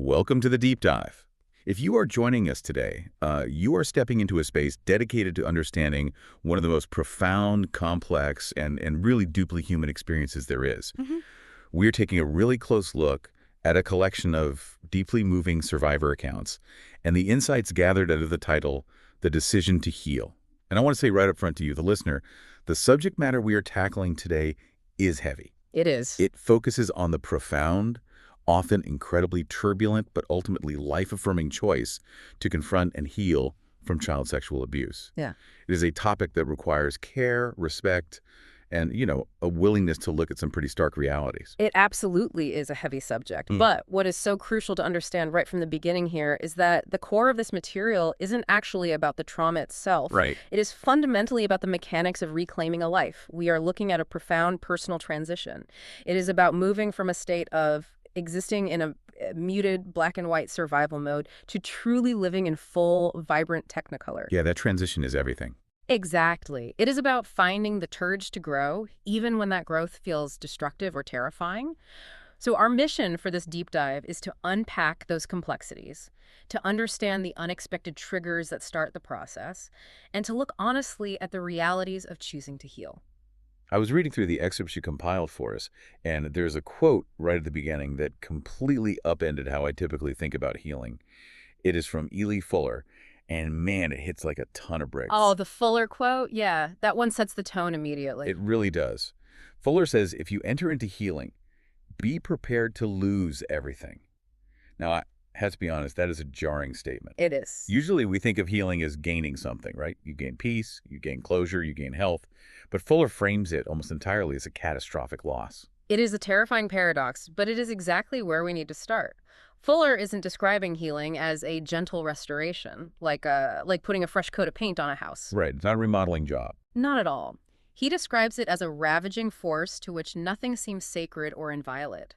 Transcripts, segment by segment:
Welcome to the Deep Dive. If you are joining us today, you are stepping into a space dedicated to understanding one of the most profound, complex, and really deeply human experiences there is. hmm We're taking a really close look at a collection of deeply moving survivor accounts and the insights gathered out of the title, The Decision to Heal. And I want to say right up front to you, the listener, the subject matter we are tackling today is heavy. It is. It focuses on the profound, often incredibly turbulent, but ultimately life-affirming choice to confront and heal from child sexual abuse. Yeah. It is a topic that requires care, respect, and, a willingness to look at some pretty stark realities. It absolutely is a heavy subject. Mm. But what is so crucial to understand right from the beginning here is that the core of this material isn't actually about the trauma itself. Right. It is fundamentally about the mechanics of reclaiming a life. We are looking at a profound personal transition. It is about moving from a state of existing in a muted black and white survival mode to truly living in full, vibrant technicolor. Yeah, that transition is everything. Exactly. It is about finding the courage to grow, even when that growth feels destructive or terrifying. So our mission for this deep dive is to unpack those complexities, to understand the unexpected triggers that start the process, and to look honestly at the realities of choosing to heal. I was reading through the excerpts you compiled for us, and there's a quote right at the beginning that completely upended how I typically think about healing. It is from Ely Fuller, and man, it hits like a ton of bricks. Oh, the Fuller quote? Yeah, that one sets the tone immediately. It really does. Fuller says, if you enter into healing, be prepared to lose everything. Now, I have to be honest, that is a jarring statement. It is. Usually we think of healing as gaining something, right? You gain peace, you gain closure, you gain health. But Fuller frames it almost entirely as a catastrophic loss. It is a terrifying paradox, but it is exactly where we need to start. Fuller isn't describing healing as a gentle restoration, like putting a fresh coat of paint on a house. Right, it's not a remodeling job. Not at all. He describes it as a ravaging force to which nothing seems sacred or inviolate.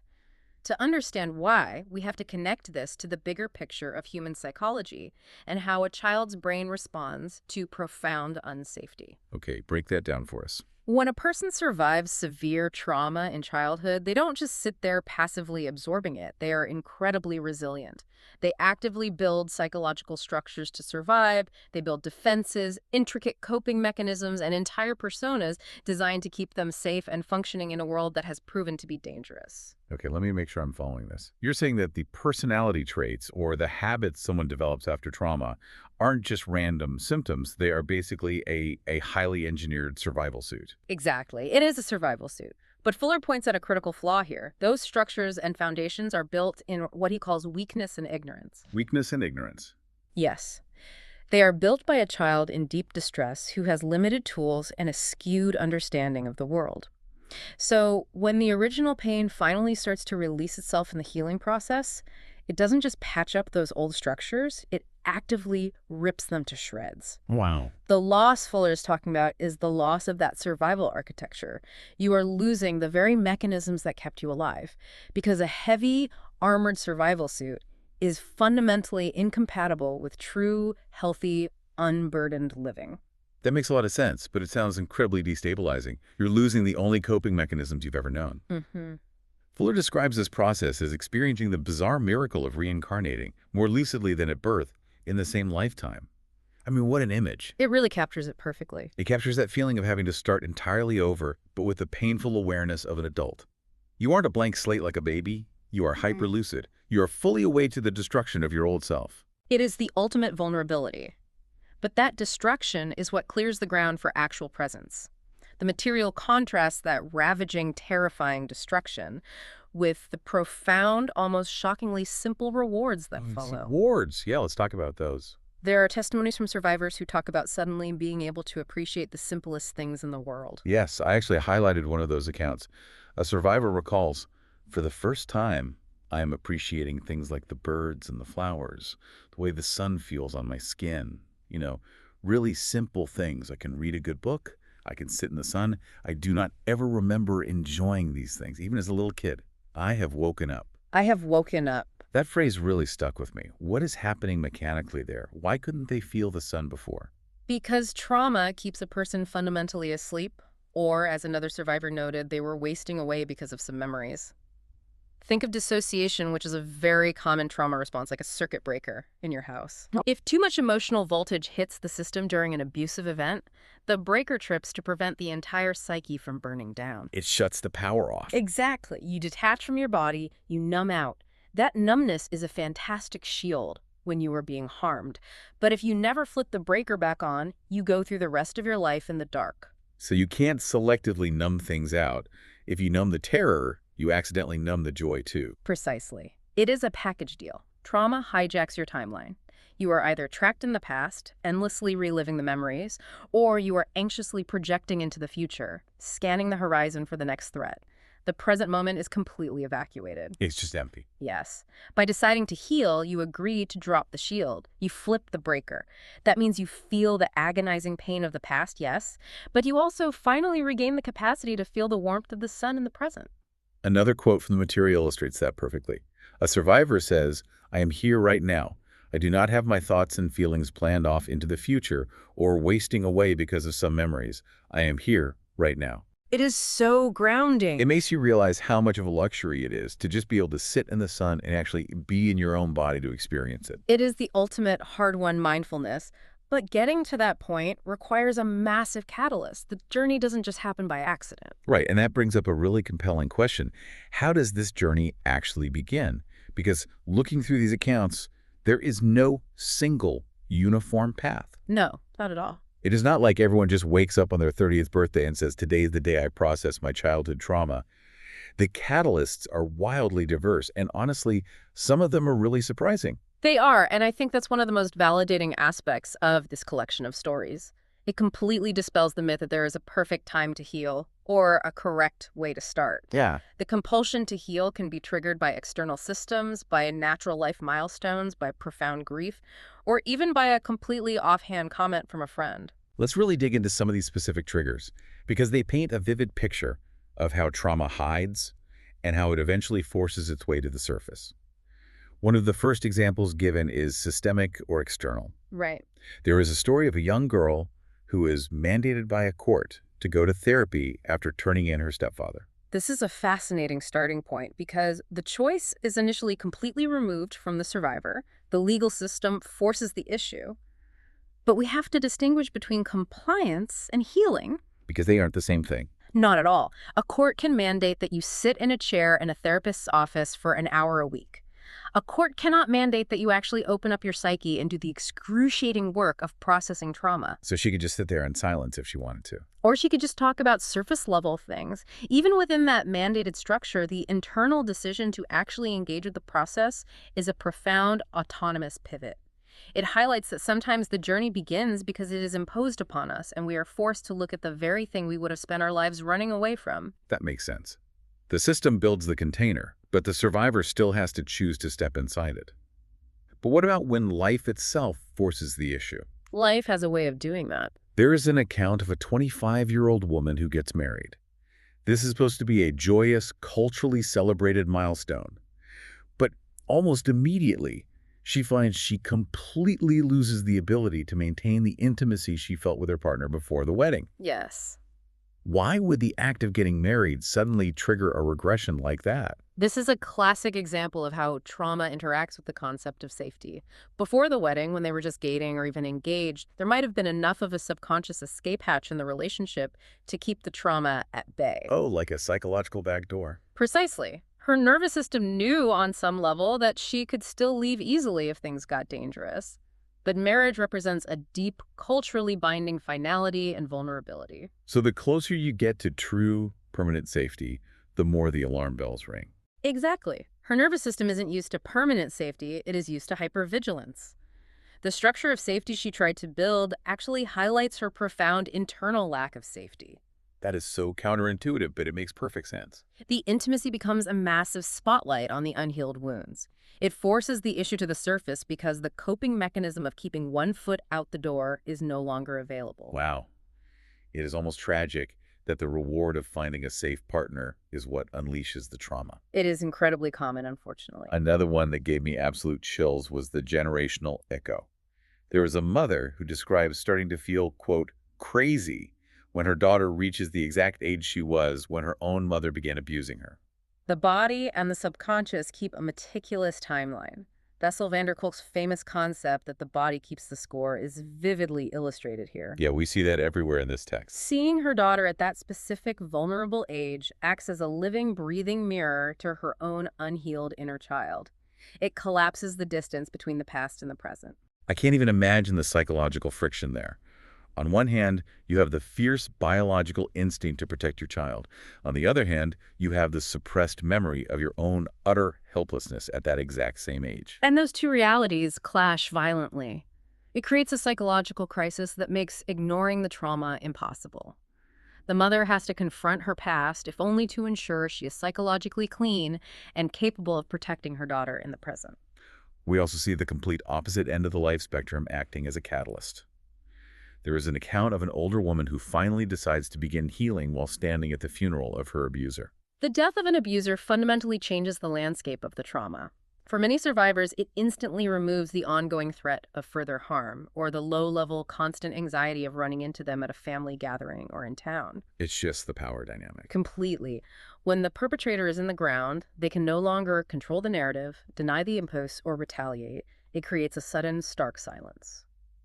To understand why, we have to connect this to the bigger picture of human psychology and how a child's brain responds to profound unsafety. Okay, break that down for us. When a person survives severe trauma in childhood, they don't just sit there passively absorbing it. They are incredibly resilient. They actively build psychological structures to survive. They build defenses, intricate coping mechanisms, and entire personas designed to keep them safe and functioning in a world that has proven to be dangerous. Okay, let me make sure I'm following this. You're saying that the personality traits or the habits someone develops after trauma aren't just random symptoms. They are basically a highly engineered survival suit. Exactly. It is a survival suit. But Fuller points out a critical flaw here. Those structures and foundations are built in what he calls weakness and ignorance. Weakness and ignorance. Yes. They are built by a child in deep distress who has limited tools and a skewed understanding of the world. So when the original pain finally starts to release itself in the healing process, it doesn't just patch up those old structures, it actively rips them to shreds. Wow. The loss Fuller is talking about is the loss of that survival architecture. You are losing the very mechanisms that kept you alive, because a heavy, armored survival suit is fundamentally incompatible with true, healthy, unburdened living. That makes a lot of sense, but it sounds incredibly destabilizing. You're losing the only coping mechanisms you've ever known. hmm Fuller describes this process as experiencing the bizarre miracle of reincarnating, more lucidly than at birth, in the same lifetime. I mean, what an image. It really captures it perfectly. It captures that feeling of having to start entirely over, but with the painful awareness of an adult. You aren't a blank slate like a baby. You are hyper-lucid. You are fully awake to the destruction of your old self. It is the ultimate vulnerability. But that destruction is what clears the ground for actual presence. The material contrasts that ravaging, terrifying destruction with the profound, almost shockingly simple rewards that follow. Rewards. Yeah, let's talk about those. There are testimonies from survivors who talk about suddenly being able to appreciate the simplest things in the world. Yes, I actually highlighted one of those accounts. A survivor recalls, for the first time, I am appreciating things like the birds and the flowers, the way the sun feels on my skin. Really simple things. I can read a good book. I can sit in the sun. I do not ever remember enjoying these things, even as a little kid. I have woken up. I have woken up. That phrase really stuck with me. What is happening mechanically there? Why couldn't they feel the sun before? Because trauma keeps a person fundamentally asleep, or, as another survivor noted, they were wasting away because of some memories. Think of dissociation, which is a very common trauma response, like a circuit breaker in your house. If too much emotional voltage hits the system during an abusive event, the breaker trips to prevent the entire psyche from burning down. It shuts the power off. Exactly. You detach from your body, you numb out. That numbness is a fantastic shield when you are being harmed. But if you never flip the breaker back on, you go through the rest of your life in the dark. So you can't selectively numb things out. If you numb the terror, you accidentally numb the joy too. Precisely. It is a package deal. Trauma hijacks your timeline. You are either trapped in the past, endlessly reliving the memories, or you are anxiously projecting into the future, scanning the horizon for the next threat. The present moment is completely evacuated. It's just empty. Yes. By deciding to heal, you agree to drop the shield. You flip the breaker. That means you feel the agonizing pain of the past, yes, but you also finally regain the capacity to feel the warmth of the sun in the present. Another quote from the material illustrates that perfectly. A survivor says, "I am here right now. I do not have my thoughts and feelings planned off into the future or wasting away because of some memories. I am here right now." It is so grounding. It makes you realize how much of a luxury it is to just be able to sit in the sun and actually be in your own body to experience it. It is the ultimate hard-won mindfulness, but getting to that point requires a massive catalyst. The journey doesn't just happen by accident. Right, and that brings up a really compelling question. How does this journey actually begin? Because looking through these accounts, there is no single uniform path. No, not at all. It is not like everyone just wakes up on their 30th birthday and says, "Today is the day I process my childhood trauma." The catalysts are wildly diverse, and honestly, some of them are really surprising. They are, and I think that's one of the most validating aspects of this collection of stories. It completely dispels the myth that there is a perfect time to heal or a correct way to start. Yeah. The compulsion to heal can be triggered by external systems, by natural life milestones, by profound grief, or even by a completely offhand comment from a friend. Let's really dig into some of these specific triggers, because they paint a vivid picture of how trauma hides and how it eventually forces its way to the surface. One of the first examples given is systemic or external. Right. There is a story of a young girl who is mandated by a court to go to therapy after turning in her stepfather. This is a fascinating starting point because the choice is initially completely removed from the survivor. The legal system forces the issue. But we have to distinguish between compliance and healing. Because they aren't the same thing. Not at all. A court can mandate that you sit in a chair in a therapist's office for an hour a week. A court cannot mandate that you actually open up your psyche and do the excruciating work of processing trauma. So she could just sit there in silence if she wanted to. Or she could just talk about surface-level things. Even within that mandated structure, the internal decision to actually engage with the process is a profound autonomous pivot. It highlights that sometimes the journey begins because it is imposed upon us, and we are forced to look at the very thing we would have spent our lives running away from. That makes sense. The system builds the container, but the survivor still has to choose to step inside it. But what about when life itself forces the issue? Life has a way of doing that. There is an account of a 25-year-old woman who gets married. This is supposed to be a joyous, culturally celebrated milestone. But almost immediately, she finds she completely loses the ability to maintain the intimacy she felt with her partner before the wedding. Yes. Why would the act of getting married suddenly trigger a regression like that? This is a classic example of how trauma interacts with the concept of safety. Before the wedding, when they were just dating or even engaged, there might have been enough of a subconscious escape hatch in the relationship to keep the trauma at bay. Oh, like a psychological backdoor. Precisely. Her nervous system knew on some level that she could still leave easily if things got dangerous. But marriage represents a deep, culturally binding finality and vulnerability. So the closer you get to true, permanent safety, the more the alarm bells ring. Exactly. Her nervous system isn't used to permanent safety, it is used to hypervigilance. The structure of safety she tried to build actually highlights her profound internal lack of safety. That is so counterintuitive, but it makes perfect sense. The intimacy becomes a massive spotlight on the unhealed wounds. It forces the issue to the surface because the coping mechanism of keeping one foot out the door is no longer available. Wow. It is almost tragic that the reward of finding a safe partner is what unleashes the trauma. It is incredibly common, unfortunately. Another one that gave me absolute chills was the generational echo. There was a mother who describes starting to feel, quote, crazy when her daughter reaches the exact age she was when her own mother began abusing her. The body and the subconscious keep a meticulous timeline. Bessel van der Kolk's famous concept that the body keeps the score is vividly illustrated here. Yeah, we see that everywhere in this text. Seeing her daughter at that specific vulnerable age acts as a living, breathing mirror to her own unhealed inner child. It collapses the distance between the past and the present. I can't even imagine the psychological friction there. On one hand, you have the fierce biological instinct to protect your child. On the other hand, you have the suppressed memory of your own utter helplessness at that exact same age. And those two realities clash violently. It creates a psychological crisis that makes ignoring the trauma impossible. The mother has to confront her past, if only to ensure she is psychologically clean and capable of protecting her daughter in the present. We also see the complete opposite end of the life spectrum acting as a catalyst. There is an account of an older woman who finally decides to begin healing while standing at the funeral of her abuser. The death of an abuser fundamentally changes the landscape of the trauma. For many survivors, it instantly removes the ongoing threat of further harm or the low-level, constant anxiety of running into them at a family gathering or in town. It's just the power dynamic. Completely. When the perpetrator is in the ground, they can no longer control the narrative, deny the impulse, or retaliate. It creates a sudden, stark silence.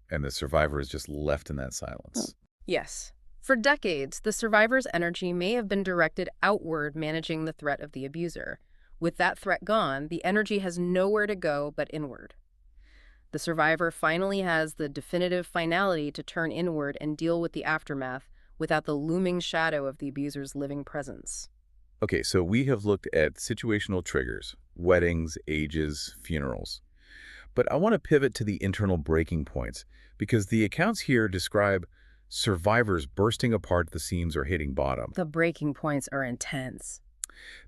And the survivor is just left in that silence. Yes. For decades, the survivor's energy may have been directed outward, managing the threat of the abuser. With that threat gone, the energy has nowhere to go but inward. The survivor finally has the definitive finality to turn inward and deal with the aftermath without the looming shadow of the abuser's living presence. Okay, so we have looked at situational triggers, weddings, ages, funerals. But I want to pivot to the internal breaking points, because the accounts here describe survivors bursting apart at the seams or hitting bottom. The breaking points are intense.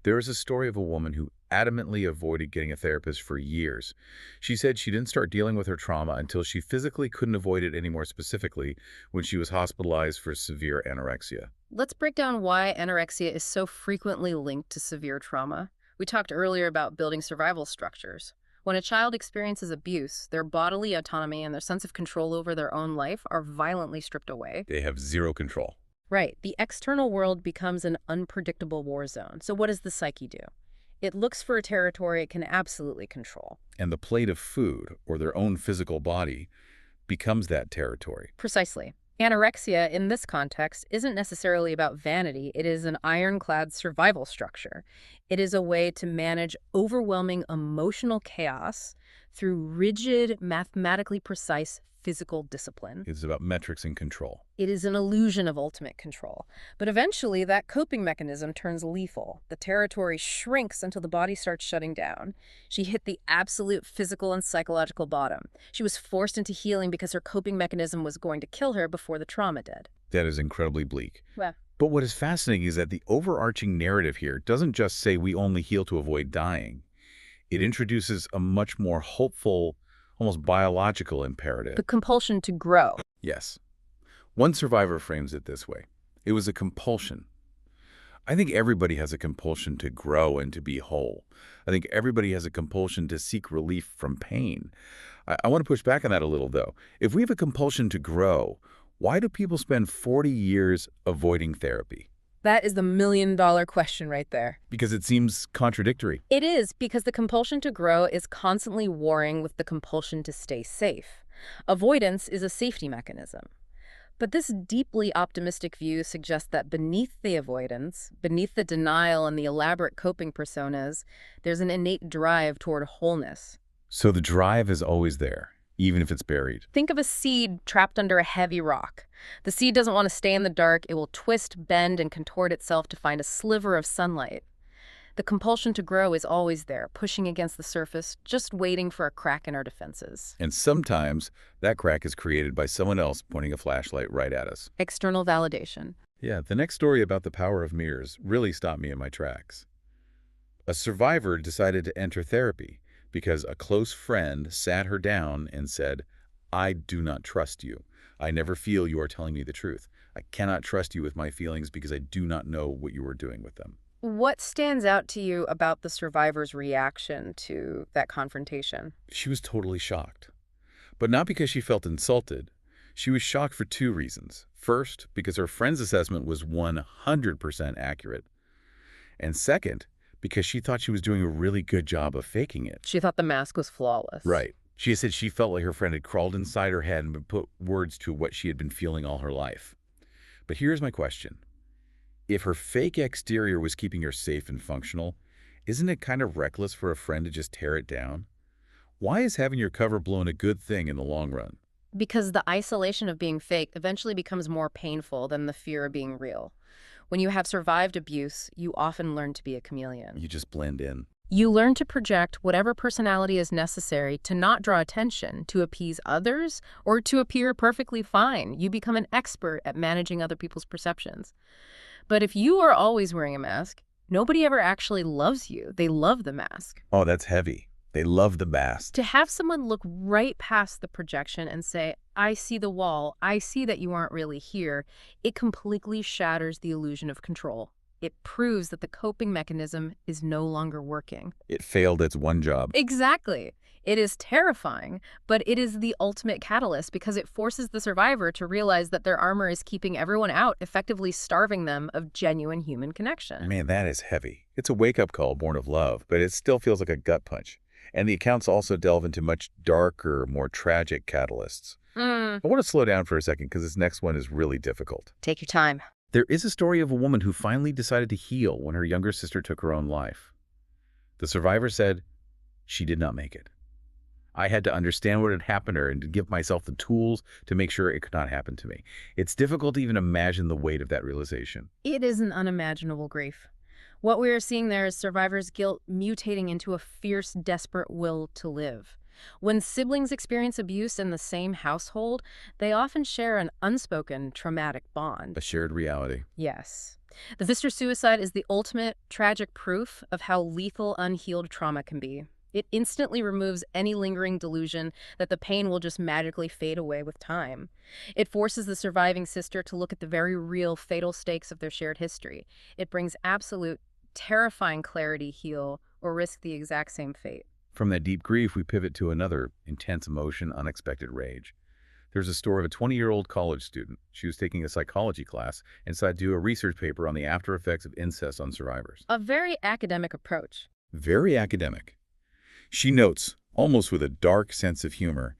There is a story of a woman who adamantly avoided getting a therapist for years. She said she didn't start dealing with her trauma until she physically couldn't avoid it any more specifically when she was hospitalized for severe anorexia. Let's break down why anorexia is so frequently linked to severe trauma. We talked earlier about building survival structures. When a child experiences abuse, their bodily autonomy and their sense of control over their own life are violently stripped away. They have zero control. Right. The external world becomes an unpredictable war zone. So what does the psyche do? It looks for a territory it can absolutely control. And the plate of food, or their own physical body, becomes that territory. Precisely. Anorexia, in this context, isn't necessarily about vanity. It is an ironclad survival structure. It is a way to manage overwhelming emotional chaos through rigid, mathematically precise physical discipline. It's about metrics and control. It is an illusion of ultimate control. But eventually, that coping mechanism turns lethal. The territory shrinks until the body starts shutting down. She hit the absolute physical and psychological bottom. She was forced into healing because her coping mechanism was going to kill her before the trauma did. That is incredibly bleak. Well, But what is fascinating is that the overarching narrative here doesn't just say we only heal to avoid dying. It introduces a much more hopeful, almost biological imperative. the compulsion to grow. Yes. One survivor frames it this way. It was a compulsion. I think everybody has a compulsion to grow and to be whole. I think everybody has a compulsion to seek relief from pain. I want to push back on that a little, though. If we have a compulsion to grow, why do people spend 40 years avoiding therapy? That is the million-dollar question right there. Because it seems contradictory. It is, because the compulsion to grow is constantly warring with the compulsion to stay safe. Avoidance is a safety mechanism. But this deeply optimistic view suggests that beneath the avoidance, beneath the denial and the elaborate coping personas, there's an innate drive toward wholeness. So the drive is always there, even if it's buried. Think of a seed trapped under a heavy rock. The seed doesn't want to stay in the dark. It will twist, bend, and contort itself to find a sliver of sunlight. The compulsion to grow is always there, pushing against the surface, just waiting for a crack in our defenses. And sometimes that crack is created by someone else pointing a flashlight right at us. External validation. Yeah, the next story about the power of mirrors really stopped me in my tracks. A survivor decided to enter therapy because a close friend sat her down and said, "I do not trust you. I never feel you are telling me the truth. I cannot trust you with my feelings because I do not know what you are doing with them." What stands out to you about the survivor's reaction to that confrontation? She was totally shocked. But not because she felt insulted. She was shocked for two reasons. First, because her friend's assessment was 100% accurate. And second, because she thought she was doing a really good job of faking it. She thought the mask was flawless. Right. She said she felt like her friend had crawled inside her head and would put words to what she had been feeling all her life. But here's my question. If her fake exterior was keeping her safe and functional, isn't it kind of reckless for a friend to just tear it down? Why is having your cover blown a good thing in the long run? Because the isolation of being fake eventually becomes more painful than the fear of being real. When you have survived abuse, you often learn to be a chameleon. You just blend in. You learn to project whatever personality is necessary to not draw attention, to appease others, or to appear perfectly fine. You become an expert at managing other people's perceptions. But if you are always wearing a mask, nobody ever actually loves you. They love the mask. Oh, that's heavy. They love the mask. To have someone look right past the projection and say, I see the wall, I see that you aren't really here, it completely shatters the illusion of control. It proves that the coping mechanism is no longer working. It failed its one job. Exactly. It is terrifying, but it is the ultimate catalyst because it forces the survivor to realize that their armor is keeping everyone out, effectively starving them of genuine human connection. Man, that is heavy. It's a wake-up call born of love, but it still feels like a gut punch. And the accounts also delve into much darker, more tragic catalysts. I want to slow down for a second because this next one is really difficult. Take your time. There is a story of a woman who finally decided to heal when her younger sister took her own life. The survivor said, she did not make it. I had to understand what had happened to her and to give myself the tools to make sure it could not happen to me. It's difficult to even imagine the weight of that realization. It is an unimaginable grief. What we are seeing there is survivor's guilt mutating into a fierce, desperate will to live. When siblings experience abuse in the same household, they often share an unspoken traumatic bond. A shared reality. Yes. The Pfister suicide is the ultimate tragic proof of how lethal unhealed trauma can be. It instantly removes any lingering delusion that the pain will just magically fade away with time. It forces the surviving sister to look at the very real fatal stakes of their shared history. It brings absolute, terrifying clarity: heal or risk the exact same fate. From that deep grief, we pivot to another intense emotion, unexpected rage. There's a story of a 20-year-old college student. She was taking a psychology class and decided to do a research paper on the after effects of incest on survivors. A very academic approach. Very academic. She notes, almost with a dark sense of humor,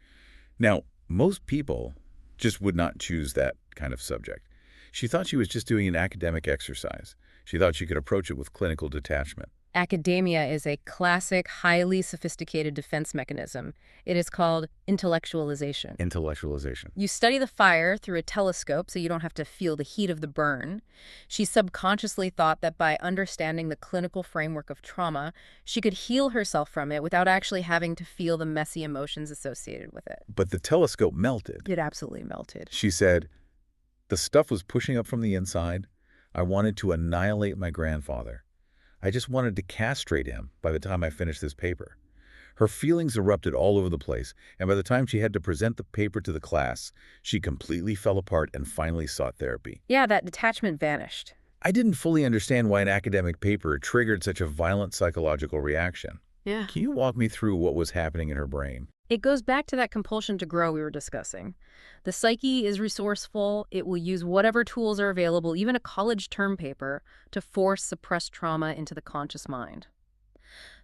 now, most people just would not choose that kind of subject. She thought she was just doing an academic exercise. She thought she could approach it with clinical detachment. Academia is a classic, highly sophisticated defense mechanism. It is called intellectualization. Intellectualization. You study the fire through a telescope so you don't have to feel the heat of the burn. She subconsciously thought that by understanding the clinical framework of trauma, she could heal herself from it without actually having to feel the messy emotions associated with it. But the telescope melted. It absolutely melted. She said, the stuff was pushing up from the inside. I wanted to annihilate my grandfather. I just wanted to castrate him by the time I finished this paper. Her feelings erupted all over the place, and by the time she had to present the paper to the class, she completely fell apart and finally sought therapy. Yeah, that detachment vanished. I didn't fully understand why an academic paper triggered such a violent psychological reaction. Yeah. Can you walk me through what was happening in her brain? It goes back to that compulsion to grow we were discussing. The psyche is resourceful. It will use whatever tools are available, even a college term paper, to force suppressed trauma into the conscious mind.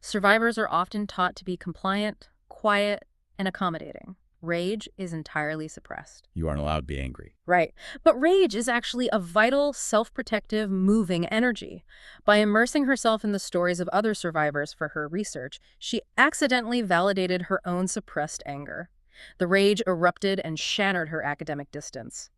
Survivors are often taught to be compliant, quiet, and accommodating. Rage is entirely suppressed. You aren't allowed to be angry. Right. But rage is actually a vital, self-protective, moving energy. By immersing herself in the stories of other survivors for her research, she accidentally validated her own suppressed anger. The rage erupted and shattered her academic distance.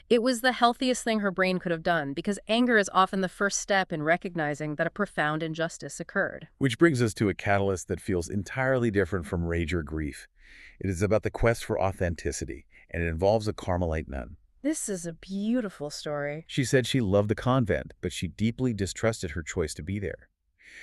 It was the healthiest thing her brain could have done, because anger is often the first step in recognizing that a profound injustice occurred. Which brings us to a catalyst that feels entirely different from rage or grief. It is about the quest for authenticity, and it involves a Carmelite nun. This is a beautiful story. She said she loved the convent, but she deeply distrusted her choice to be there.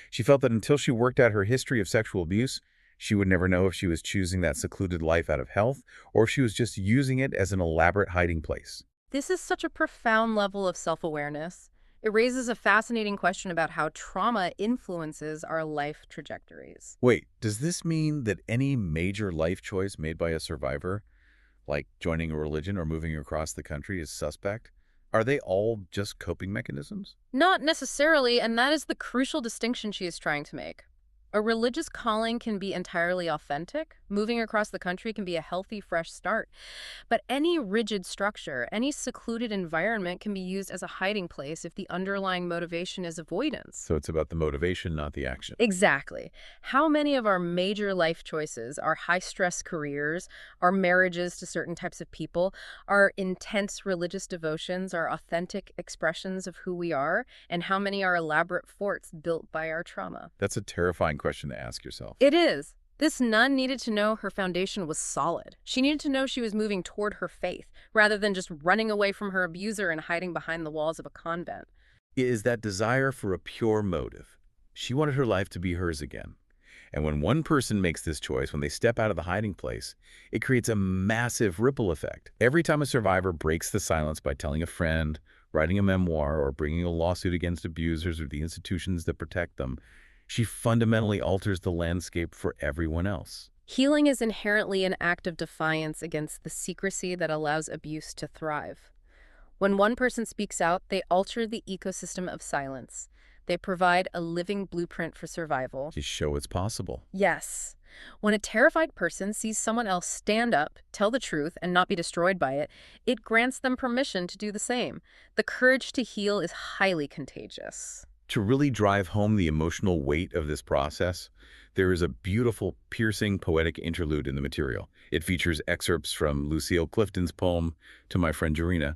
She felt that until she worked out her history of sexual abuse, she would never know if she was choosing that secluded life out of health or if she was just using it as an elaborate hiding place. This is such a profound level of self-awareness. It raises a fascinating question about how trauma influences our life trajectories. Wait, does this mean that any major life choice made by a survivor, like joining a religion or moving across the country, is suspect? Are they all just coping mechanisms? Not necessarily, and that is the crucial distinction she is trying to make. A religious calling can be entirely authentic. Moving across the country can be a healthy, fresh start. But any rigid structure, any secluded environment can be used as a hiding place if the underlying motivation is avoidance. So it's about the motivation, not the action. Exactly. How many of our major life choices, our high-stress careers, our marriages to certain types of people, our intense religious devotions, our authentic expressions of who we are, and how many are elaborate forts built by our trauma? That's a terrifying question to ask yourself. It is. This nun needed to know her foundation was solid. She needed to know she was moving toward her faith, rather than just running away from her abuser and hiding behind the walls of a convent. It is that desire for a pure motive. She wanted her life to be hers again. And when one person makes this choice, when they step out of the hiding place, it creates a massive ripple effect. Every time a survivor breaks the silence by telling a friend, writing a memoir, or bringing a lawsuit against abusers or the institutions that protect them, she fundamentally alters the landscape for everyone else. Healing is inherently an act of defiance against the secrecy that allows abuse to thrive. When one person speaks out, they alter the ecosystem of silence. They provide a living blueprint for survival. To show it's possible. Yes. When a terrified person sees someone else stand up, tell the truth, and not be destroyed by it, it grants them permission to do the same. The courage to heal is highly contagious. To really drive home the emotional weight of this process, there is a beautiful, piercing, poetic interlude in the material. It features excerpts from Lucille Clifton's poem, To My Friend Jorina.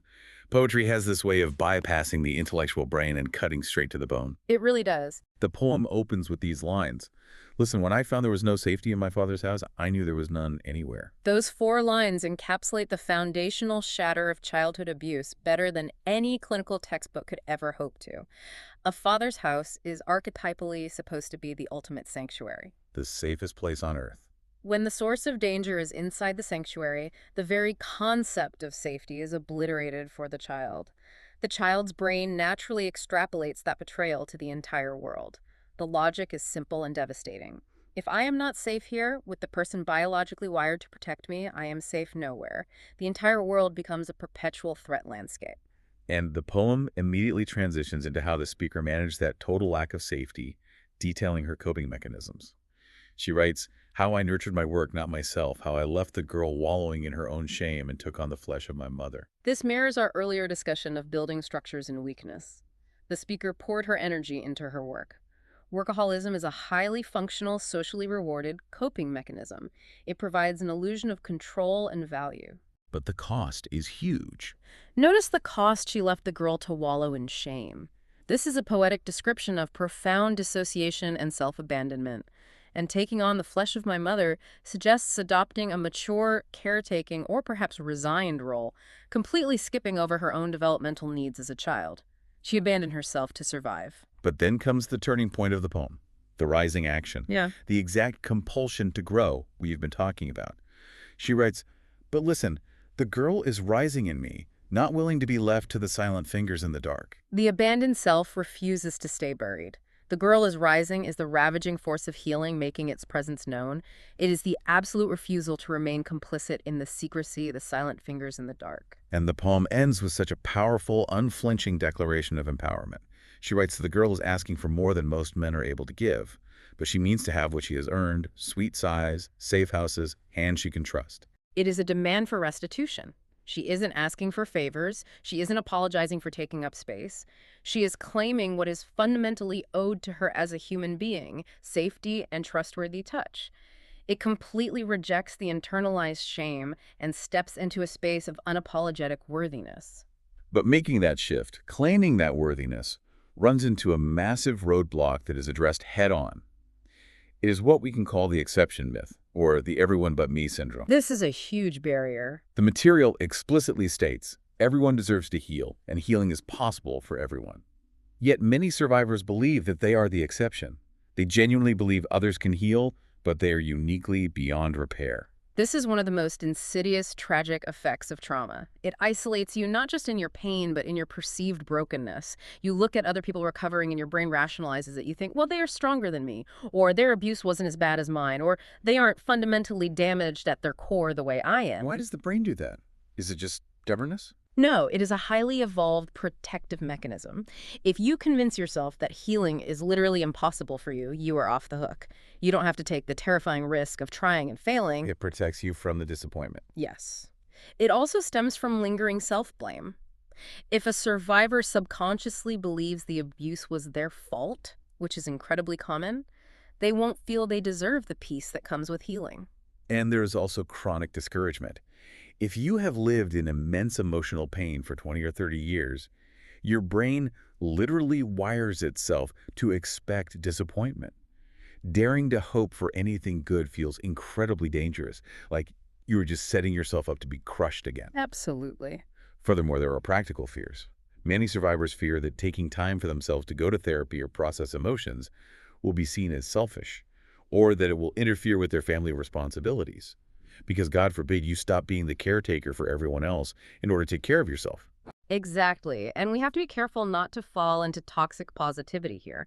Poetry has this way of bypassing the intellectual brain and cutting straight to the bone. It really does. The poem opens with these lines. Listen, when I found there was no safety in my father's house, I knew there was none anywhere. Those 4 lines encapsulate the foundational shatter of childhood abuse better than any clinical textbook could ever hope to. A father's house is archetypally supposed to be the ultimate sanctuary. The safest place on earth. When the source of danger is inside the sanctuary, the very concept of safety is obliterated for the child. The child's brain naturally extrapolates that betrayal to the entire world. The logic is simple and devastating. If I am not safe here, with the person biologically wired to protect me, I am safe nowhere. The entire world becomes a perpetual threat landscape. And the poem immediately transitions into how the speaker managed that total lack of safety, detailing her coping mechanisms. She writes, how I nurtured my work, not myself, how I left the girl wallowing in her own shame and took on the flesh of my mother. This mirrors our earlier discussion of building structures in weakness. The speaker poured her energy into her work. Workaholism is a highly functional, socially rewarded coping mechanism. It provides an illusion of control and value. But the cost is huge. Notice the cost she left the girl to wallow in shame. This is a poetic description of profound dissociation and self-abandonment. And taking on the flesh of my mother suggests adopting a mature, caretaking, or perhaps resigned role, completely skipping over her own developmental needs as a child. She abandoned herself to survive. But then comes the turning point of the poem, the rising action, Yeah. the exact compulsion to grow we've been talking about. She writes, but listen, the girl is rising in me, not willing to be left to the silent fingers in the dark. The abandoned self refuses to stay buried. The girl is rising is the ravaging force of healing making its presence known. It is the absolute refusal to remain complicit in the secrecy, the silent fingers in the dark. And the poem ends with such a powerful, unflinching declaration of empowerment. She writes that the girl is asking for more than most men are able to give, but she means to have what she has earned, sweet sighs, safe houses, hands she can trust. It is a demand for restitution. She isn't asking for favors. She isn't apologizing for taking up space. She is claiming what is fundamentally owed to her as a human being, safety and trustworthy touch. It completely rejects the internalized shame and steps into a space of unapologetic worthiness. But making that shift, claiming that worthiness, runs into a massive roadblock that is addressed head-on. It is what we can call the exception myth, or the everyone but me syndrome. This is a huge barrier. The material explicitly states, everyone deserves to heal, and healing is possible for everyone. Yet many survivors believe that they are the exception. They genuinely believe others can heal, but they are uniquely beyond repair. This is one of the most insidious, tragic effects of trauma. It isolates you not just in your pain, but in your perceived brokenness. You look at other people recovering and your brain rationalizes it. You think, well, they are stronger than me, or their abuse wasn't as bad as mine, or they aren't fundamentally damaged at their core the way I am. Why does the brain do that? Is it just stubbornness? No, it is a highly evolved protective mechanism. If you convince yourself that healing is literally impossible for you, you are off the hook. You don't have to take the terrifying risk of trying and failing. It protects you from the disappointment. Yes. It also stems from lingering self-blame. If a survivor subconsciously believes the abuse was their fault, which is incredibly common, they won't feel they deserve the peace that comes with healing. And there is also chronic discouragement. If you have lived in immense emotional pain for 20 or 30 years, your brain literally wires itself to expect disappointment. Daring to hope for anything good feels incredibly dangerous, like you are just setting yourself up to be crushed again. Absolutely. Furthermore, there are practical fears. Many survivors fear that taking time for themselves to go to therapy or process emotions will be seen as selfish, or that it will interfere with their family responsibilities. Because God forbid you stop being the caretaker for everyone else in order to take care of yourself. Exactly. And we have to be careful not to fall into toxic positivity here.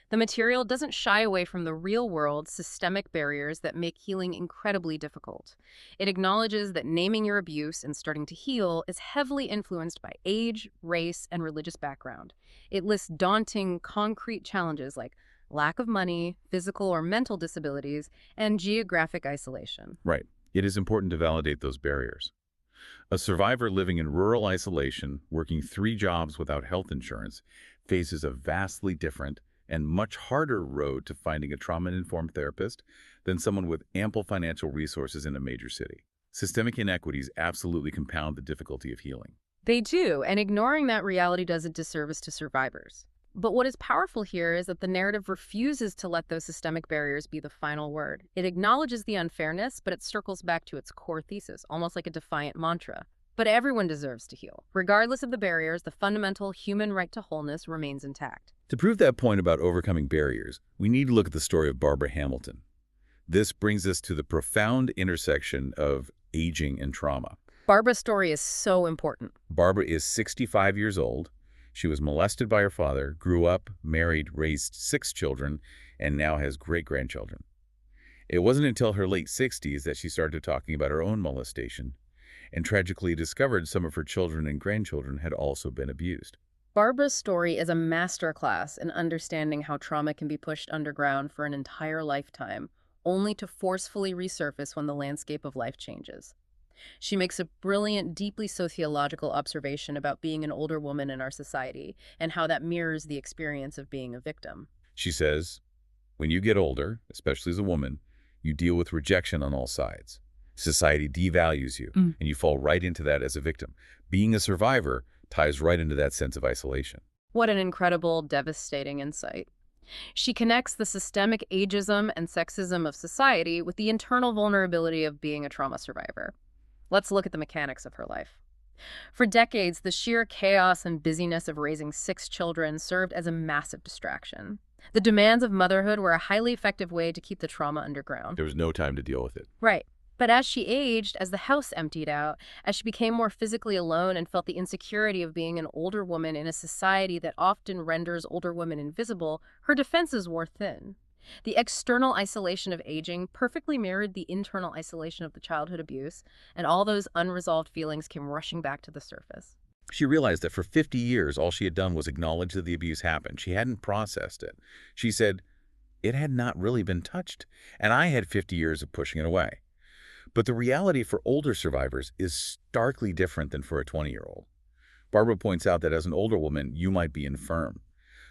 The material doesn't shy away from the real-world systemic barriers that make healing incredibly difficult. It acknowledges that naming your abuse and starting to heal is heavily influenced by age, race, and religious background. It lists daunting, concrete challenges like lack of money, physical or mental disabilities, and geographic isolation. Right. It is important to validate those barriers. A survivor living in rural isolation, working 3 jobs without health insurance, faces a vastly different and much harder road to finding a trauma-informed therapist than someone with ample financial resources in a major city. Systemic inequities absolutely compound the difficulty of healing. They do, and ignoring that reality does a disservice to survivors. But what is powerful here is that the narrative refuses to let those systemic barriers be the final word. It acknowledges the unfairness, but it circles back to its core thesis, almost like a defiant mantra. But everyone deserves to heal. Regardless of the barriers, the fundamental human right to wholeness remains intact. To prove that point about overcoming barriers, we need to look at the story of Barbara Hamilton. This brings us to the profound intersection of aging and trauma. Barbara's story is so important. Barbara is 65 years old. She was molested by her father, grew up, married, raised 6 children, and now has great-grandchildren. It wasn't until her late 60s that she started talking about her own molestation, and tragically discovered some of her children and grandchildren had also been abused. Barbara's story is a masterclass in understanding how trauma can be pushed underground for an entire lifetime, only to forcefully resurface when the landscape of life changes. She makes a brilliant, deeply sociological observation about being an older woman in our society and how that mirrors the experience of being a victim. She says, when you get older, especially as a woman, you deal with rejection on all sides. Society devalues you, and you fall right into that as a victim. Being a survivor ties right into that sense of isolation. What an incredible, devastating insight. She connects the systemic ageism and sexism of society with the internal vulnerability of being a trauma survivor. Let's look at the mechanics of her life. For decades, the sheer chaos and busyness of raising 6 children served as a massive distraction. The demands of motherhood were a highly effective way to keep the trauma underground. There was no time to deal with it. Right. But as she aged, as the house emptied out, as she became more physically alone and felt the insecurity of being an older woman in a society that often renders older women invisible, her defenses wore thin. The external isolation of aging perfectly mirrored the internal isolation of the childhood abuse, and all those unresolved feelings came rushing back to the surface. She realized that for 50 years, all she had done was acknowledge that the abuse happened. She hadn't processed it. She said, it had not really been touched, and I had 50 years of pushing it away. But the reality for older survivors is starkly different than for a 20-year-old. Barbara points out that as an older woman, you might be infirm.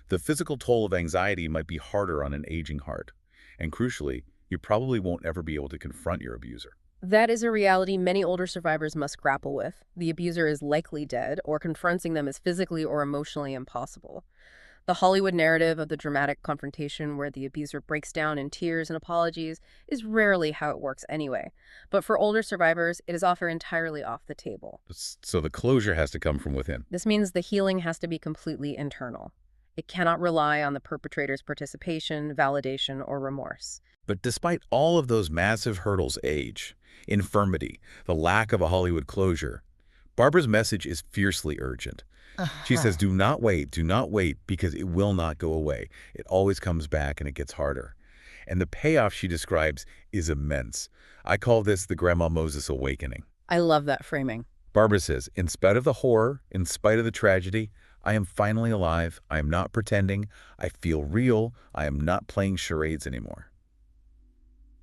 The physical toll of anxiety might be harder on an aging heart. And crucially, you probably won't ever be able to confront your abuser. That is a reality many older survivors must grapple with. The abuser is likely dead, or confronting them is physically or emotionally impossible. The Hollywood narrative of the dramatic confrontation where the abuser breaks down in tears and apologies is rarely how it works anyway. But for older survivors, it is often entirely off the table. So the closure has to come from within. This means the healing has to be completely internal. It cannot rely on the perpetrator's participation, validation, or remorse. But despite all of those massive hurdles, age, infirmity, the lack of a Hollywood closure, Barbara's message is fiercely urgent. She says, do not wait, because it will not go away. It always comes back and it gets harder. And the payoff she describes is immense. I call this the Grandma Moses awakening. I love that framing. Barbara says, in spite of the horror, in spite of the tragedy, I am finally alive. I am not pretending. I feel real. I am not playing charades anymore.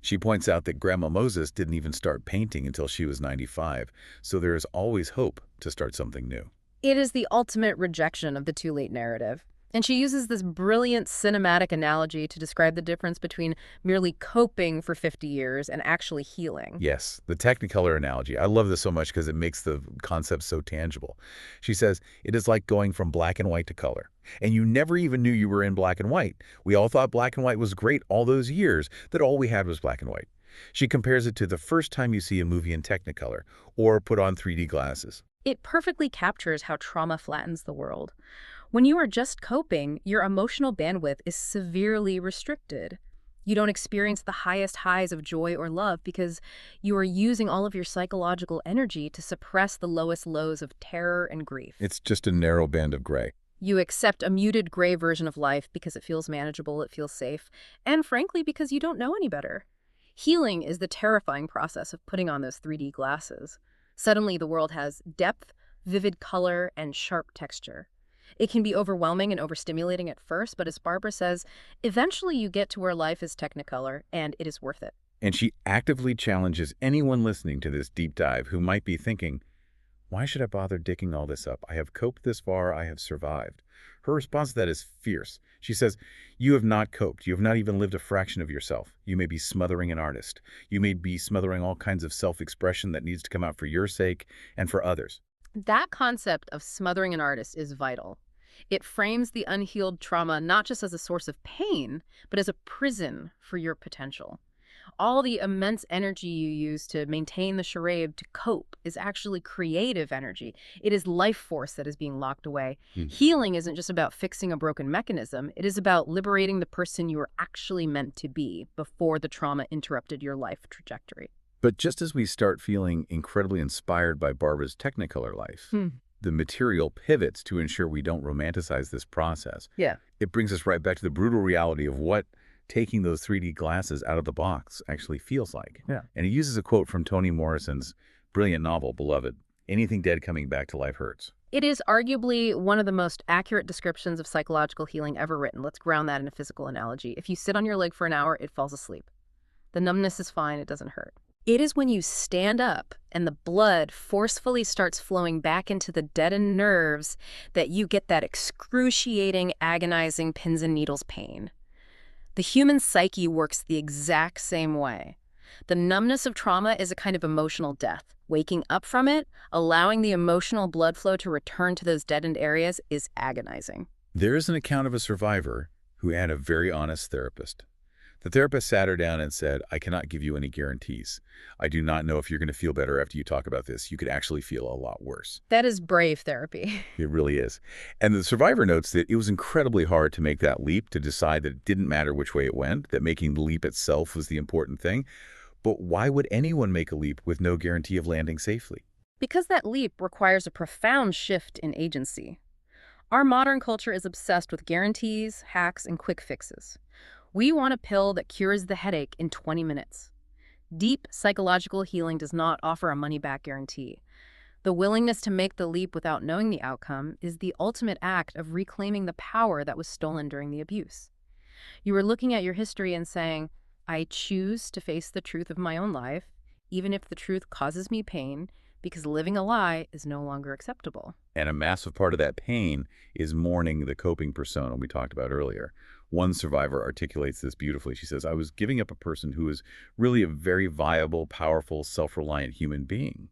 She points out that Grandma Moses didn't even start painting until she was 95, so there is always hope to start something new. It is the ultimate rejection of the too late narrative. And she uses this brilliant cinematic analogy to describe the difference between merely coping for 50 years and actually healing. Yes, the Technicolor analogy. I love this so much because it makes the concept so tangible. She says, it is like going from black and white to color. And you never even knew you were in black and white. We all thought black and white was great all those years, that all we had was black and white. She compares it to the first time you see a movie in Technicolor or put on 3D glasses. It perfectly captures how trauma flattens the world. When you are just coping, your emotional bandwidth is severely restricted. You don't experience the highest highs of joy or love because you are using all of your psychological energy to suppress the lowest lows of terror and grief. It's just a narrow band of gray. You accept a muted gray version of life because it feels manageable, it feels safe, and frankly, because you don't know any better. Healing is the terrifying process of putting on those 3D glasses. Suddenly, the world has depth, vivid color, and sharp texture. It can be overwhelming and overstimulating at first, but as Barbara says, eventually you get to where life is Technicolor, and it is worth it. And she actively challenges anyone listening to this deep dive who might be thinking, why should I bother digging all this up? I have coped this far. I have survived. Her response to that is fierce. She says, you have not coped. You have not even lived a fraction of yourself. You may be smothering an artist. You may be smothering all kinds of self-expression that needs to come out for your sake and for others. That concept of smothering an artist is vital. It frames the unhealed trauma not just as a source of pain, but as a prison for your potential. All the immense energy you use to maintain the charade, to cope, is actually creative energy. It is life force that is being locked away. Healing isn't just about fixing a broken mechanism. It is about liberating the person you were actually meant to be before the trauma interrupted your life trajectory. But just as we start feeling incredibly inspired by Barbara's Technicolor life, the material pivots to ensure we don't romanticize this process. Yeah. It brings us right back to the brutal reality of what taking those 3D glasses out of the box actually feels like. Yeah. And he uses a quote from Toni Morrison's brilliant novel, Beloved, anything dead coming back to life hurts. It is arguably one of the most accurate descriptions of psychological healing ever written. Let's ground that in a physical analogy. If you sit on your leg for an hour, it falls asleep. The numbness is fine. It doesn't hurt. It is when you stand up and the blood forcefully starts flowing back into the deadened nerves that you get that excruciating, agonizing pins and needles pain. The human psyche works the exact same way. The numbness of trauma is a kind of emotional death. Waking up from it, allowing the emotional blood flow to return to those deadened areas is agonizing. There is an account of a survivor who had a very honest therapist. The therapist sat her down and said, I cannot give you any guarantees. I do not know if you're going to feel better after you talk about this. You could actually feel a lot worse. That is brave therapy. It really is. And the survivor notes that it was incredibly hard to make that leap, to decide that it didn't matter which way it went, that making the leap itself was the important thing. But why would anyone make a leap with no guarantee of landing safely? Because that leap requires a profound shift in agency. Our modern culture is obsessed with guarantees, hacks, and quick fixes. We want a pill that cures the headache in 20 minutes. Deep psychological healing does not offer a money-back guarantee. The willingness to make the leap without knowing the outcome is the ultimate act of reclaiming the power that was stolen during the abuse. You are looking at your history and saying, I choose to face the truth of my own life, even if the truth causes me pain, because living a lie is no longer acceptable. And a massive part of that pain is mourning the coping persona we talked about earlier. One survivor articulates this beautifully. She says, I was giving up a person who was really a very viable, powerful, self-reliant human being.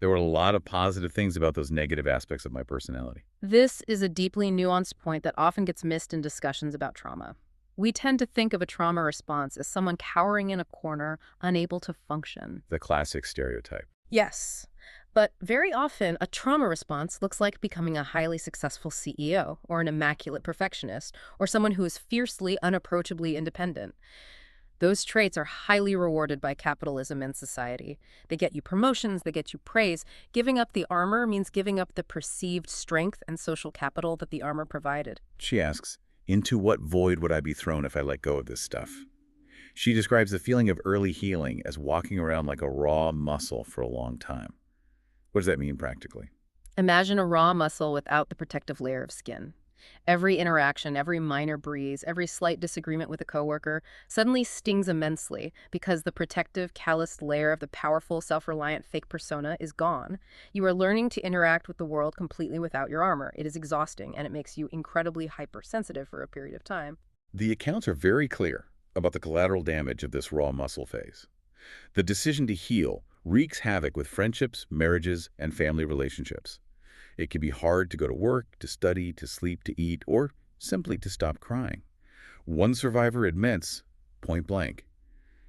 There were a lot of positive things about those negative aspects of my personality. This is a deeply nuanced point that often gets missed in discussions about trauma. We tend to think of a trauma response as someone cowering in a corner, unable to function. The classic stereotype. Yes, but very often a trauma response looks like becoming a highly successful CEO or an immaculate perfectionist or someone who is fiercely, unapproachably independent. Those traits are highly rewarded by capitalism and society. They get you promotions, they get you praise. Giving up the armor means giving up the perceived strength and social capital that the armor provided. She asks, into what void would I be thrown if I let go of this stuff? She describes the feeling of early healing as walking around like a raw muscle for a long time. What does that mean practically? Imagine a raw muscle without the protective layer of skin. Every interaction, every minor breeze, every slight disagreement with a coworker suddenly stings immensely because the protective, calloused layer of the powerful, self-reliant fake persona is gone. You are learning to interact with the world completely without your armor. It is exhausting, and it makes you incredibly hypersensitive for a period of time. The accounts are very clear about the collateral damage of this raw muscle phase. The decision to heal wreaks havoc with friendships, marriages, and family relationships. It can be hard to go to work, to study, to sleep, to eat, or simply to stop crying. One survivor admits, point blank,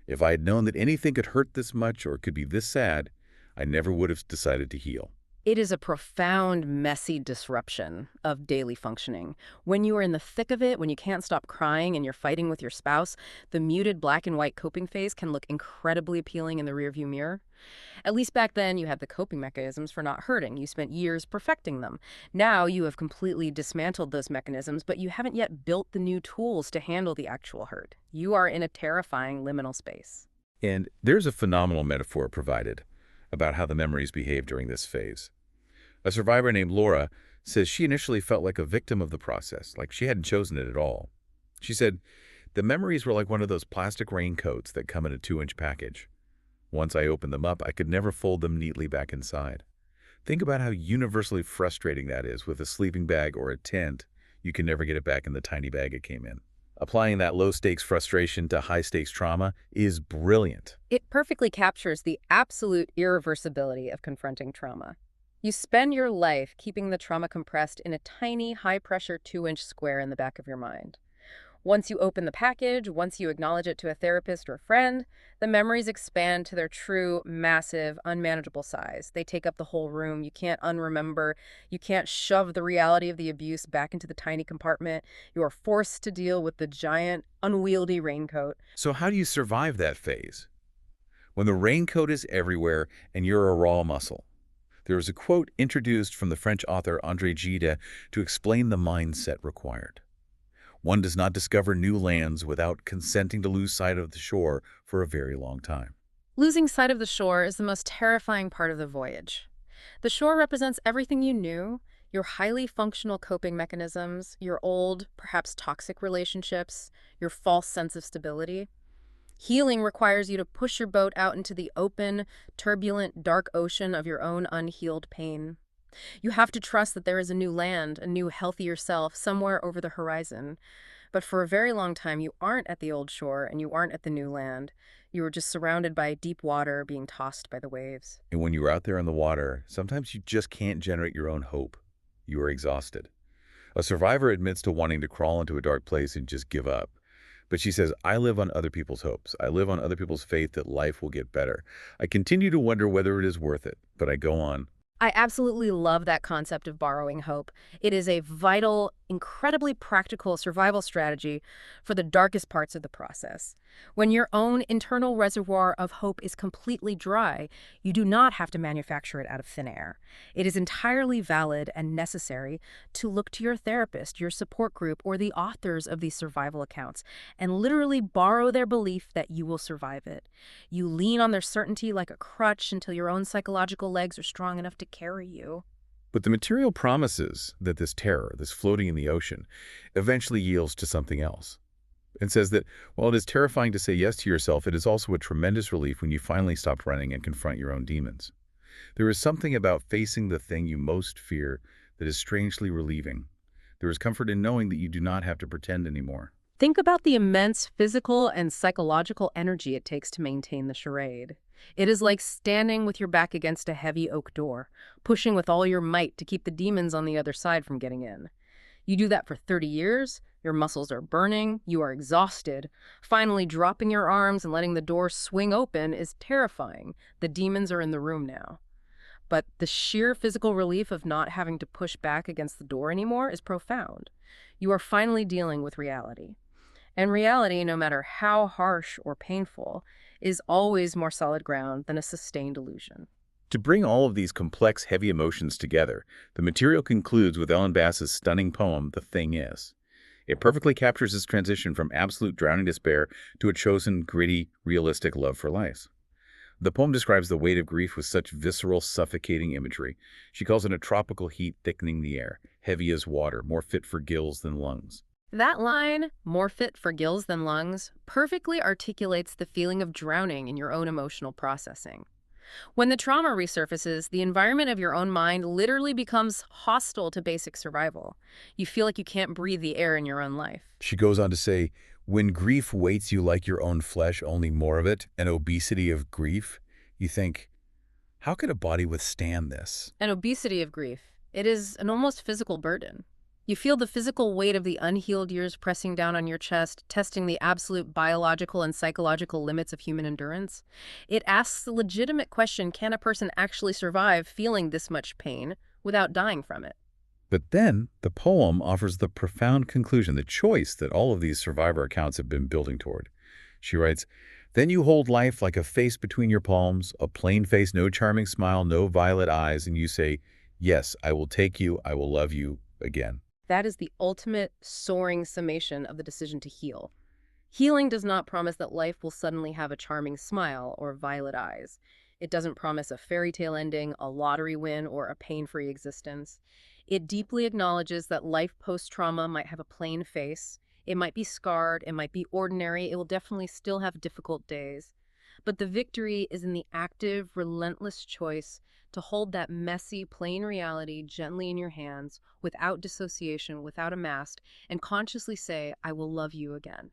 if I had known that anything could hurt this much or could be this sad, I never would have decided to heal. It is a profound, messy disruption of daily functioning. When you are in the thick of it, when you can't stop crying and you're fighting with your spouse, the muted black and white coping phase can look incredibly appealing in the rearview mirror. At least back then, you had the coping mechanisms for not hurting. You spent years perfecting them. Now you have completely dismantled those mechanisms, but you haven't yet built the new tools to handle the actual hurt. You are in a terrifying liminal space. And there's a phenomenal metaphor provided about how the memories behave during this phase. A survivor named Laura says she initially felt like a victim of the process, like she hadn't chosen it at all. She said, the memories were like one of those plastic raincoats that come in a 2-inch package. Once I opened them up, I could never fold them neatly back inside. Think about how universally frustrating that is with a sleeping bag or a tent. You can never get it back in the tiny bag it came in. Applying that low-stakes frustration to high-stakes trauma is brilliant. It perfectly captures the absolute irreversibility of confronting trauma. You spend your life keeping the trauma compressed in a tiny, high-pressure 2-inch square in the back of your mind. Once you open the package, once you acknowledge it to a therapist or a friend, the memories expand to their true, massive, unmanageable size. They take up the whole room. You can't unremember. You can't shove the reality of the abuse back into the tiny compartment. You are forced to deal with the giant, unwieldy raincoat. So how do you survive that phase? When the raincoat is everywhere and you're a raw muscle. There is a quote introduced from the French author André Gide to explain the mindset required. One does not discover new lands without consenting to lose sight of the shore for a very long time. Losing sight of the shore is the most terrifying part of the voyage. The shore represents everything you knew, your highly functional coping mechanisms, your old, perhaps toxic relationships, your false sense of stability. Healing requires you to push your boat out into the open, turbulent, dark ocean of your own unhealed pain. You have to trust that there is a new land, a new, healthier self somewhere over the horizon. But for a very long time, you aren't at the old shore and you aren't at the new land. You are just surrounded by deep water being tossed by the waves. And when you're out there in the water, sometimes you just can't generate your own hope. You are exhausted. A survivor admits to wanting to crawl into a dark place and just give up. But she says, I live on other people's hopes. I live on other people's faith that life will get better. I continue to wonder whether it is worth it, but I go on. I absolutely love that concept of borrowing hope. It is a vital, incredibly practical survival strategy for the darkest parts of the process. When your own internal reservoir of hope is completely dry, you do not have to manufacture it out of thin air. It is entirely valid and necessary to look to your therapist, your support group, or the authors of these survival accounts and literally borrow their belief that you will survive it. You lean on their certainty like a crutch until your own psychological legs are strong enough to carry you. But the material promises that this terror, this floating in the ocean, eventually yields to something else. And says that while it is terrifying to say yes to yourself, it is also a tremendous relief when you finally stop running and confront your own demons. There is something about facing the thing you most fear that is strangely relieving. There is comfort in knowing that you do not have to pretend anymore. Think about the immense physical and psychological energy it takes to maintain the charade. It is like standing with your back against a heavy oak door, pushing with all your might to keep the demons on the other side from getting in. You do that for 30 years, your muscles are burning, you are exhausted. Finally, dropping your arms and letting the door swing open is terrifying. The demons are in the room now. But the sheer physical relief of not having to push back against the door anymore is profound. You are finally dealing with reality. And reality, no matter how harsh or painful, is always more solid ground than a sustained illusion. To bring all of these complex, heavy emotions together, the material concludes with Ellen Bass's stunning poem, The Thing Is. It perfectly captures this transition from absolute drowning despair to a chosen, gritty, realistic love for life. The poem describes the weight of grief with such visceral, suffocating imagery. She calls it a tropical heat thickening the air, heavy as water, more fit for gills than lungs. That line, more fit for gills than lungs, perfectly articulates the feeling of drowning in your own emotional processing. When the trauma resurfaces, the environment of your own mind literally becomes hostile to basic survival. You feel like you can't breathe the air in your own life. She goes on to say, when grief weights you like your own flesh, only more of it, an obesity of grief, you think, how could a body withstand this? An obesity of grief. It is an almost physical burden. You feel the physical weight of the unhealed years pressing down on your chest, testing the absolute biological and psychological limits of human endurance. It asks the legitimate question, can a person actually survive feeling this much pain without dying from it? But then the poem offers the profound conclusion, the choice that all of these survivor accounts have been building toward. She writes, then you hold life like a face between your palms, a plain face, no charming smile, no violet eyes, and you say, yes, I will take you, I will love you again. That is the ultimate soaring summation of the decision to heal. Healing does not promise that life will suddenly have a charming smile or violet eyes. It doesn't promise a fairy tale ending, a lottery win, or a pain-free existence. It deeply acknowledges that life post-trauma might have a plain face. It might be scarred, it might be ordinary, it will definitely still have difficult days. But the victory is in the active, relentless choice to hold that messy, plain reality gently in your hands, without dissociation, without a mask, and consciously say, I will love you again.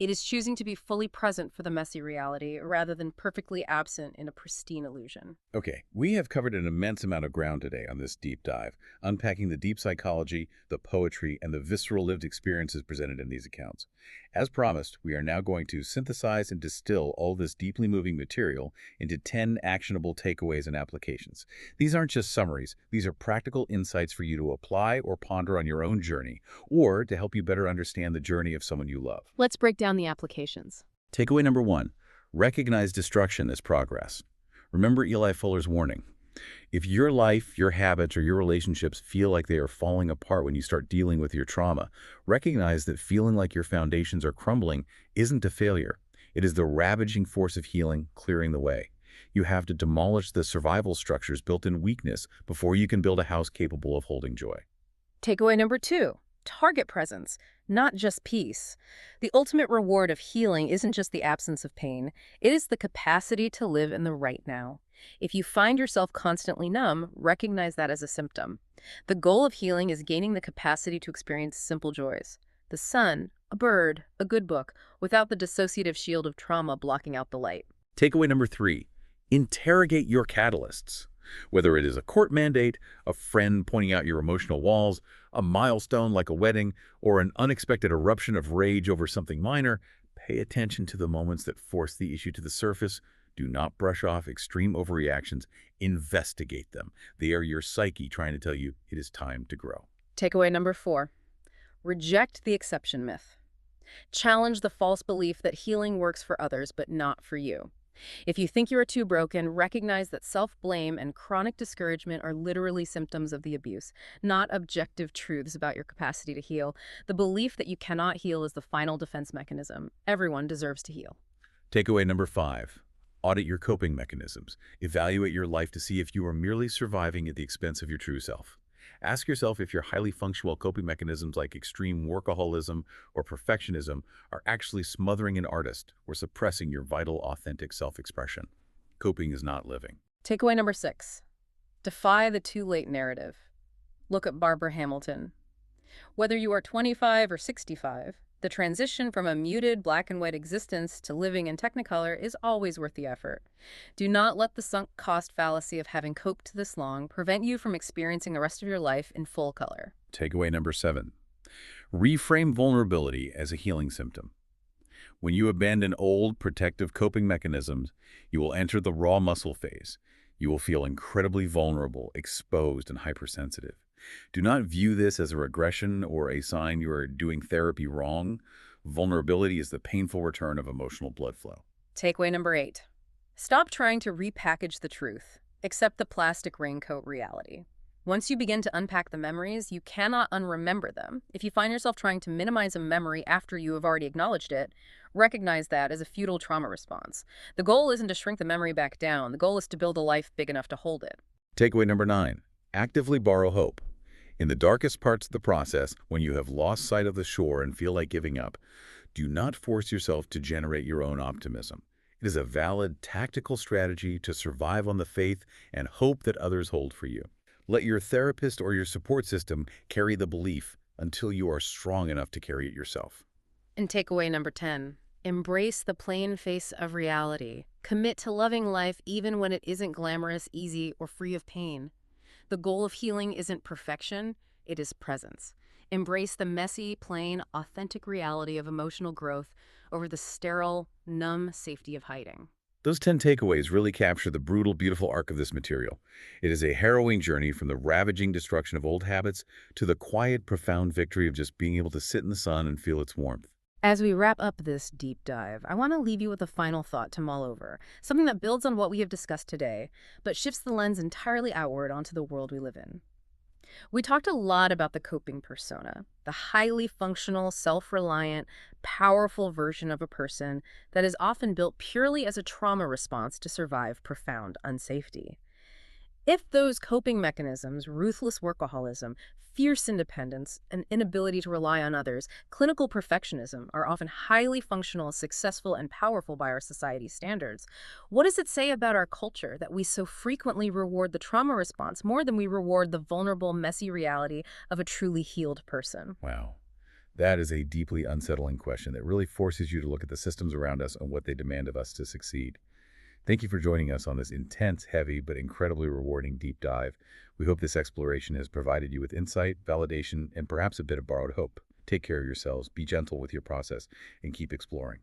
It is choosing to be fully present for the messy reality rather than perfectly absent in a pristine illusion. Okay, we have covered an immense amount of ground today on this deep dive, unpacking the deep psychology, the poetry, and the visceral lived experiences presented in these accounts. As promised, we are now going to synthesize and distill all this deeply moving material into 10 actionable takeaways and applications. These aren't just summaries, these are practical insights for you to apply or ponder on your own journey, or to help you better understand the journey of someone you love. Let's break down the applications. Takeaway number 1, recognize destruction as progress. Remember Eli Fuller's warning. If your life, your habits, or your relationships feel like they are falling apart when you start dealing with your trauma, recognize that feeling like your foundations are crumbling isn't a failure. It is the ravaging force of healing clearing the way. You have to demolish the survival structures built in weakness before you can build a house capable of holding joy. Takeaway number 2, target presence, not just peace. The ultimate reward of healing isn't just the absence of pain, it is the capacity to live in the right now. If you find yourself constantly numb, recognize that as a symptom. The goal of healing is gaining the capacity to experience simple joys. The sun, a bird, a good book, without the dissociative shield of trauma blocking out the light. Takeaway number 3, interrogate your catalysts. Whether it is a court mandate, a friend pointing out your emotional walls, a milestone like a wedding, or an unexpected eruption of rage over something minor, pay attention to the moments that force the issue to the surface. Do not brush off extreme overreactions. Investigate them. They are your psyche trying to tell you it is time to grow. Takeaway number 4, reject the exception myth. Challenge the false belief that healing works for others but not for you. If you think you are too broken, recognize that self-blame and chronic discouragement are literally symptoms of the abuse, not objective truths about your capacity to heal. The belief that you cannot heal is the final defense mechanism. Everyone deserves to heal. Takeaway number 5, audit your coping mechanisms. Evaluate your life to see if you are merely surviving at the expense of your true self. Ask yourself if your highly functional coping mechanisms like extreme workaholism or perfectionism are actually smothering an artist or suppressing your vital, authentic self-expression. Coping is not living. Takeaway number 6, defy the too late narrative. Look at Barbara Hamilton. Whether you are 25 or 65, the transition from a muted black and white existence to living in Technicolor is always worth the effort. Do not let the sunk cost fallacy of having coped this long prevent you from experiencing the rest of your life in full color. Takeaway number 7, reframe vulnerability as a healing symptom. When you abandon old, protective coping mechanisms, you will enter the raw muscle phase. You will feel incredibly vulnerable, exposed, and hypersensitive. Do not view this as a regression or a sign you are doing therapy wrong. Vulnerability is the painful return of emotional blood flow. Takeaway number 8, stop trying to repackage the truth. Accept the plastic raincoat reality. Once you begin to unpack the memories, you cannot unremember them. If you find yourself trying to minimize a memory after you have already acknowledged it, recognize that as a futile trauma response. The goal isn't to shrink the memory back down. The goal is to build a life big enough to hold it. Takeaway number 9, actively borrow hope. In the darkest parts of the process, when you have lost sight of the shore and feel like giving up, do not force yourself to generate your own optimism. It is a valid tactical strategy to survive on the faith and hope that others hold for you. Let your therapist or your support system carry the belief until you are strong enough to carry it yourself. And takeaway number 10, embrace the plain face of reality. Commit to loving life even when it isn't glamorous, easy, or free of pain. The goal of healing isn't perfection, it is presence. Embrace the messy, plain, authentic reality of emotional growth over the sterile, numb safety of hiding. Those 10 takeaways really capture the brutal, beautiful arc of this material. It is a harrowing journey from the ravaging destruction of old habits to the quiet, profound victory of just being able to sit in the sun and feel its warmth. As we wrap up this deep dive, I want to leave you with a final thought to mull over, something that builds on what we have discussed today, but shifts the lens entirely outward onto the world we live in. We talked a lot about the coping persona, the highly functional, self-reliant, powerful version of a person that is often built purely as a trauma response to survive profound unsafety. If those coping mechanisms, ruthless workaholism, fierce independence, and inability to rely on others, clinical perfectionism, are often highly functional, successful, and powerful by our society's standards, what does it say about our culture that we so frequently reward the trauma response more than we reward the vulnerable, messy reality of a truly healed person? Wow. That is a deeply unsettling question that really forces you to look at the systems around us and what they demand of us to succeed. Thank you for joining us on this intense, heavy, but incredibly rewarding deep dive. We hope this exploration has provided you with insight, validation, and perhaps a bit of borrowed hope. Take care of yourselves, be gentle with your process, and keep exploring.